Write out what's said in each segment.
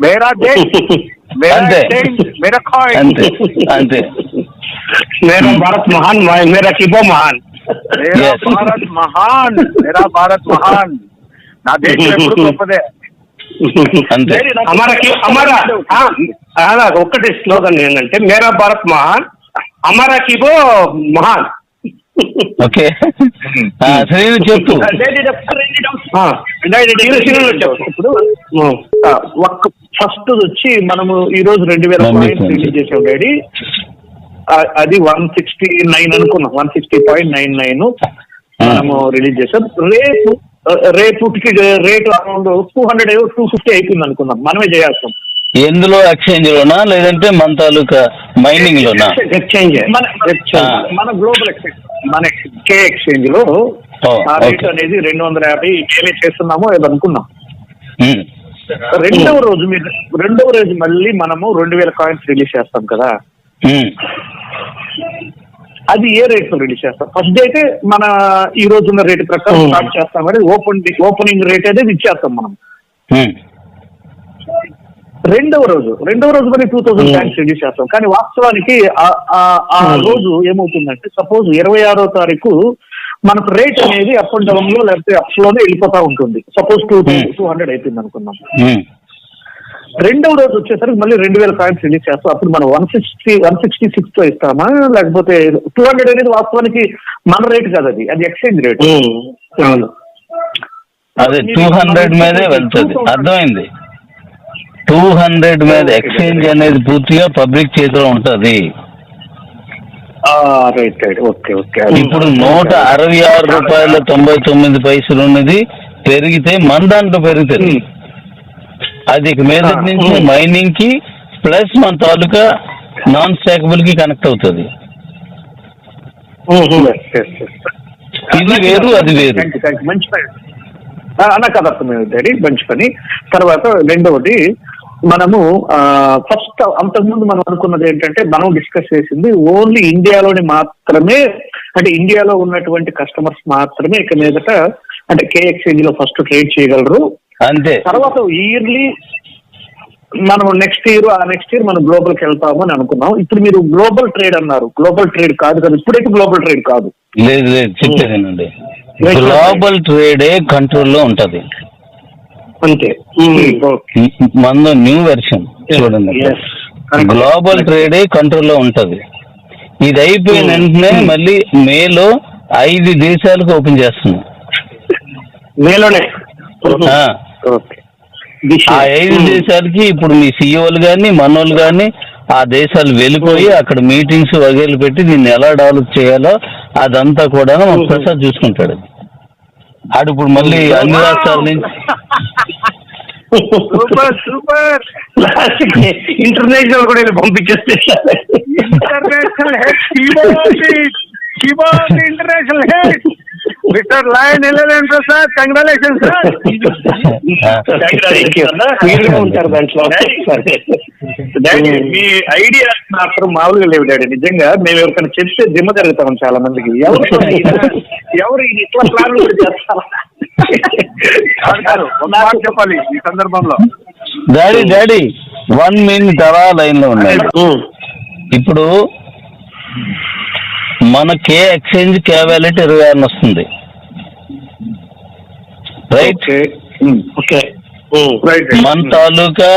मेरा देश, मेरा अंते मेरा कॉइन, अंते अंते मेरा भारत महान, मेरा कीबो महान. मेरा भारत महान, मेरा भारत महान. నా దేశం ఎప్పుడు గొప్పదే. అంతే. हमारा ఒక్కటి స్లోగన్ ఏంటంటే మేరా భారత్ మహాన్, హమారా कीबो మహాన్. ఓకే శ్రీను చెప్పు. ఇప్పుడు ఫస్ట్ వచ్చి మనము ఈ రోజు 2000 కాయిన్స్ రిలీజ్ చేసాం డాడీ. అది 169 అనుకున్నాం, 160.99 మనము రిలీజ్ చేసాం. రేపుకి రేటు అరౌండ్ 200 250 అయిపోయింది అనుకున్నాం. మనమే చేయాల్సాం. ఎందులో ఎక్స్చేంజ్ లోనా లేదంటే మన తాలూకా మైనింగ్ లోనా? ఎక్స్చేంజ్, మన గ్లోబల్ ఎక్స్చేంజ్, మన కే ఎక్స్చేంజ్ లో ఆ రేట్ అనేది 250 ఏమే చేస్తున్నామో ఏదో అనుకున్నాం. రెండవ రోజు మళ్ళీ మనము 2000 కాయిన్స్ రిలీజ్ చేస్తాం కదా. అది ఏ రేట్ లో రిలీజ్ చేస్తాం? ఫస్ట్ డే అయితే మన ఈ రోజు ఉన్న రేటు ప్రకారం స్టార్ట్ చేస్తాం కానీ ఓపెనింగ్ రేట్ అనేది ఇచ్చేస్తాం మనం. రెండవ రోజు మరి 2000 కాయిన్స్ రిలీజ్ చేస్తాం. కానీ వాస్తవానికి ఆ రోజు ఏమవుతుందంటే, సపోజ్ 26వ తారీఖు మనకు రేట్ అనేది అప్ అండ్ డౌన్ లో లేకపోతే అప్స్ లోనే వెళ్ళిపోతా ఉంటుంది. సపోజ్ 200 అయిపోయింది అనుకున్నాం. రెండవ రోజు వచ్చేసరికి మళ్ళీ 2000 కాయిన్స్ రిలీజ్ చేస్తాం. అప్పుడు మనం 166 తో ఇస్తామా, లేకపోతే 200 అనేది వాస్తవానికి మన రేట్ కాదు, అది ఎక్స్చేంజ్ రేట్. అదే 200 మీదే వెళ్తుంది. అర్థమైంది. 200 మీద ఎక్స్చేంజ్ అనేది పూర్తిగా పబ్లిక్ చేతిలో ఉంటది. ఇప్పుడు 166 రూపాయల 99 పైసలు ఉన్నది పెరిగితే మన దాంట్లో పెరుగుతుంది. అది మీద నుంచి మైనింగ్ కి ప్లస్ మన తాలూకా నాన్ స్టాకబుల్ కి కనెక్ట్ అవుతుంది. ఇది వేరు, అది వేరు. మంచి పని అన్న కదా, డాడీ మంచి పని. తర్వాత రెండవది మనము ఫస్ట్ అంతకుముందు మనం అనుకున్నది ఏంటంటే, మనం డిస్కస్ చేసింది ఓన్లీ ఇండియాలోని మాత్రమే, అంటే ఇండియాలో ఉన్నటువంటి కస్టమర్స్ మాత్రమే ఇక మీదట అంటే కే ఎక్స్చేంజ్ లో ఫస్ట్ ట్రేడ్ చేయగలరు అంతే. తర్వాత ఇయర్లీ మనం నెక్స్ట్ ఇయర్ మనం గ్లోబల్ కి వెళ్తాము అని అనుకున్నాం. ఇప్పుడు మీరు గ్లోబల్ ట్రేడ్ అన్నారు. గ్లోబల్ ట్రేడ్ కాదు కదా, ఇప్పుడైతే గ్లోబల్ ట్రేడ్ కాదు. లేదు చెప్పేదేనండి, గ్లోబల్ ట్రేడే కంట్రోల్లో ఉంటది. అంతే. మన న్యూ వెర్షన్ చూడండి, గ్లోబల్ ట్రేడే కంట్రోల్లో ఉంటది. ఇది అయిపోయిన వెంటనే మళ్ళీ మేలో 5 దేశాలకు ఓపెన్ చేస్తున్నాం. మేలోనే ఆ 5 దేశాలకి ఇప్పుడు మీ సీఈఓలు కానీ మనోళ్ళు కానీ ఆ దేశాలు వెళ్ళిపోయి అక్కడ మీటింగ్స్ వగేలు పెట్టి దీన్ని ఎలా డెవలప్ చేయాలో అదంతా కూడా మన ప్రసాద్ చూసుకుంటాడు. ఆడు ఇప్పుడు మళ్ళీ అన్ని రాష్ట్రాల నుంచి సూపర్ ఇంటర్నేషనల్ కూడా పంపించేస్తే international head mister lion LLN Prasad, congratulations ఉంటారు దాంట్లో. డాడీ మీ ఐడియా మాత్రం మామూలుగా లేవు డాడీ. నిజంగా మేము ఎవరికైనా చెప్తే దిమ్మ జరుగుతాం చాలా మందికి. ఎవరు ఇట్లా ప్లాన్ చేస్తారా చెప్పాలి ఈ సందర్భంలో. డాడీ 1 మినిట్ అలా లైన్ లో ఉన్నాయి. ఇప్పుడు మన కే ఎక్స్చేంజ్ కే వ్యాలెట్ 26 వస్తుంది, రైట్? మన తాలూకా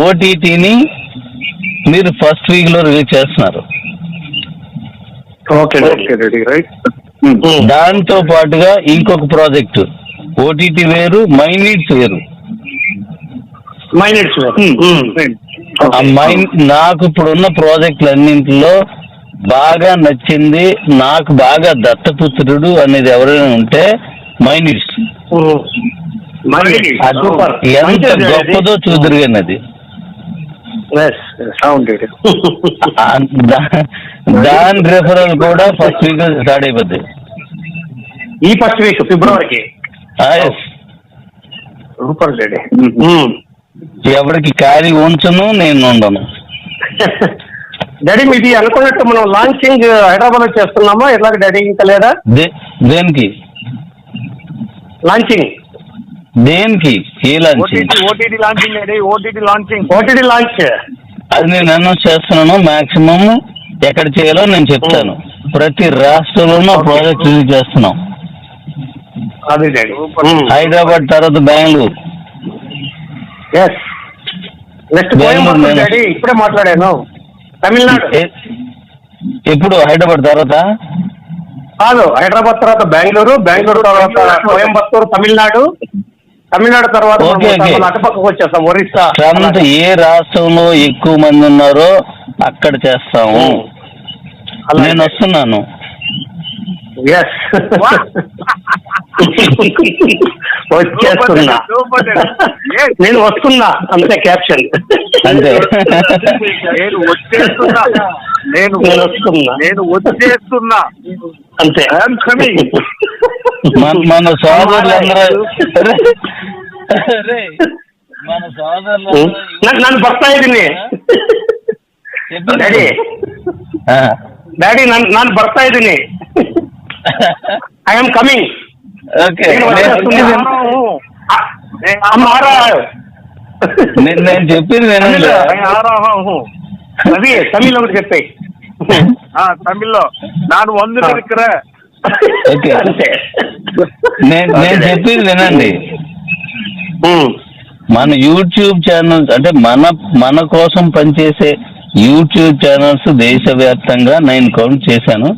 ఓటీటీని మీరు ఫస్ట్ వీక్ లో రిలీజ్ చేస్తున్నారు. దాంతో పాటుగా ఇంకొక ప్రాజెక్ట్ ఓటీటీ వేరు, మైనీడ్స్ వేరు. నాకు ఇప్పుడున్న ప్రాజెక్టులు అన్నింటిలో బాగా నచ్చింది, నాకు బాగా దత్తపుత్రుడు అనేది ఎవరైనా ఉంటే మైనీడ్స్. ఎంత గొప్పదో చూదురుగానది. దాని రెఫరల్ కూడా ఫస్ట్ వీక్ స్టార్ట్ అయిపోద్ది. ఈ ఫస్ట్ వీక్ ఫిబ్రవరికి. Super daddy. ఎవరికి ఖాళీ ఉంచను, నేను ఉండను. డాడీ మీది అనుకున్నట్టు మనం లాంచింగ్ హైదరాబాద్ లో చేస్తున్నామా ఎట్లా డాడీ? ఇంకా లేదా? దేనికి లాంచింగ్? దేనికి ఏ లాంచ్? ఓటీటీ లాంచింగ్ అండి, ఓటీటీ లాంచ్. అది నేను అనౌన్స్ చేస్తున్నాను. మాక్సిమం ఎక్కడ చేయాలో నేను చెప్తాను. ప్రతి రాష్ట్రంలోనూ ప్రాజెక్ట్ రిలీజ్ చేస్తున్నాం. అదే డాడీ. హైదరాబాద్ తర్వాత బెంగళూరు. నెక్స్ట్ కోయంబత్తూర్ డాడీ, ఇప్పుడే మాట్లాడాను. తమిళనాడు. ఎప్పుడు? హైదరాబాద్ తర్వాత కాదు, హైదరాబాద్ తర్వాత బెంగళూరు, బెంగళూరు తర్వాత కోయంబత్తూర్, తమిళనాడు తర్వాత అటుపక్కకు వచ్చేస్తాం ఒరిస్సా. ఏ రాష్ట్రంలో ఎక్కువ మంది ఉన్నారో అక్కడ చేస్తాము. నేను వస్తున్నాను. వచ్చేస్తున్నా, నేను వస్తున్నా, అంతే క్యాప్షన్. అంతే. నేను వచ్చేస్తున్నా అంతే. మన సోదరులందరూ నన్ను ಬರ್ತಾಯಿದ್ದೀನಿ డాడీ, ನಾನು ಬರ್ತಾಯಿದ್ದೀನಿ. I'm coming. నేను చెప్పింది వినండి. రవి తమిళ్ ఒకటి చెప్పాయి. తమిళ్లో నాను వంద இருக்கிற. ఓకే, నేను చెప్పింది వినండి. మన యూట్యూబ్ ఛానల్స్ అంటే మన కోసం పనిచేసే యూట్యూబ్ ఛానల్స్ దేశవ్యాప్తంగా నేను కౌంట్ చేశాను.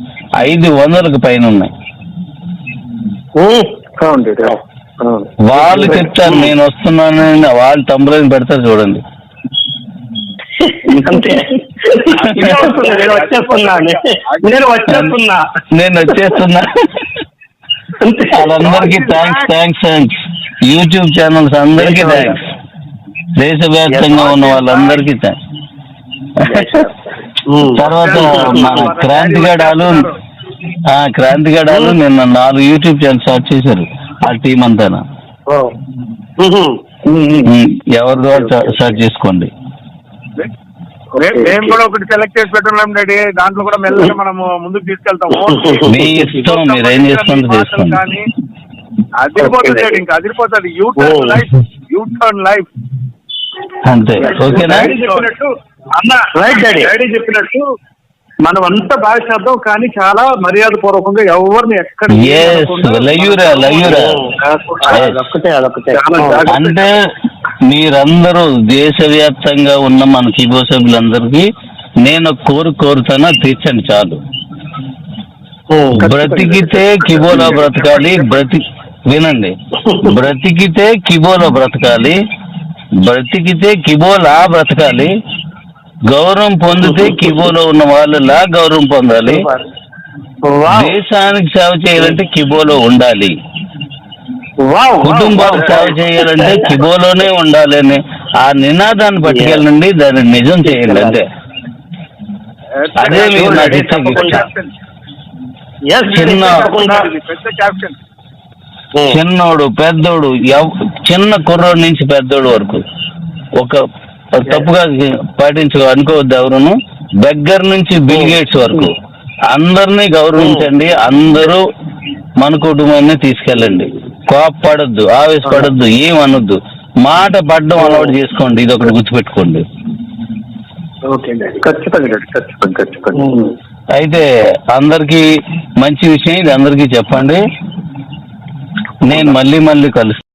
500కు పైన ఉన్నాయి. వాళ్ళు చెప్తారు నేను వస్తున్నానని, వాళ్ళు తమ్ములని పెడతారు చూడండి. నేను వచ్చేస్తున్నా. వాళ్ళందరికీ థ్యాంక్స్. యూట్యూబ్ ఛానల్స్ అందరికీ థ్యాంక్స్. దేశవ్యాప్తంగా ఉన్న వాళ్ళందరికీ థ్యాంక్స్. తర్వాత మన క్రాంతిగడాలు నిన్న 4 యూట్యూబ్ ఛానల్ స్టార్ట్ చేశారు. ఆ టీం అంతా ఎవరి ద్వారా స్టార్ట్ చేసుకోండి. మేము కూడా ఒకటి సెలెక్ట్ చేసి పెట్టున్నాం డాడీ. దాంట్లో కూడా మెల్లగా మనము ముందుకు తీసుకెళ్తాము. మీ ఇష్టం, మీరు ఏం చేసుకుంటే చేసుకోండి. కానీ అదిరిపోతుంది, ఇంకా అదిరిపోతుంది. యూటర్న్ లైఫ్ అంతే. ఓకేనా? డాడీ చెప్పినట్టు మనం అంతా బాగా చేద్దాం, కానీ చాలా మర్యాద పూర్వకంగా ఎవరిని ఎక్కడ అంటే మీరందరూ దేశవ్యాప్తంగా ఉన్న మన కిబో సభ్యులందరికీ నేను కోరుతాను, తీర్చండి చాలు. బ్రతికితే కిబోలో బ్రతకాలి. వినండి, బ్రతికితే కిబోలో బ్రతకాలి, బ్రతికితే కిబోలా బ్రతకాలి. గౌరవం పొందితే కిబోలో ఉన్న వాళ్ళలా గౌరవం పొందాలి. దేశానికి సేవ చేయాలంటే కిబోలో ఉండాలి. కుటుంబాలకు సేవ చేయాలంటే కిబోలోనే ఉండాలి అని ఆ నినాదాన్ని పట్టుకెళ్ళండి, దాన్ని నిజం చేయండి. అంతే. అదే మీరు నాకు ఇచ్చే గిఫ్ట్. చిన్నోడు పెద్దోడు, చిన్న కుర్రోడు నుంచి పెద్దోడు వరకు ఒక తప్పుగా అనుకోవద్దు ఎవరును. బెగ్గర్ నుంచి బిల్ గేట్స్ వరకు అందరినీ గౌరవించండి. అందరూ మన కుటుంబాన్ని తీసుకెళ్ళండి. కోపపడద్దు, ఆవేశపడద్దు, ఏమనొద్దు. మాట పడ్డం అలవాటు చేసుకోండి. ఇది ఒకటి గుర్తుపెట్టుకోండి. అయితే అందరికీ మంచి విషయం ఇది, అందరికీ చెప్పండి. నేను మళ్ళీ కలుస్తాను.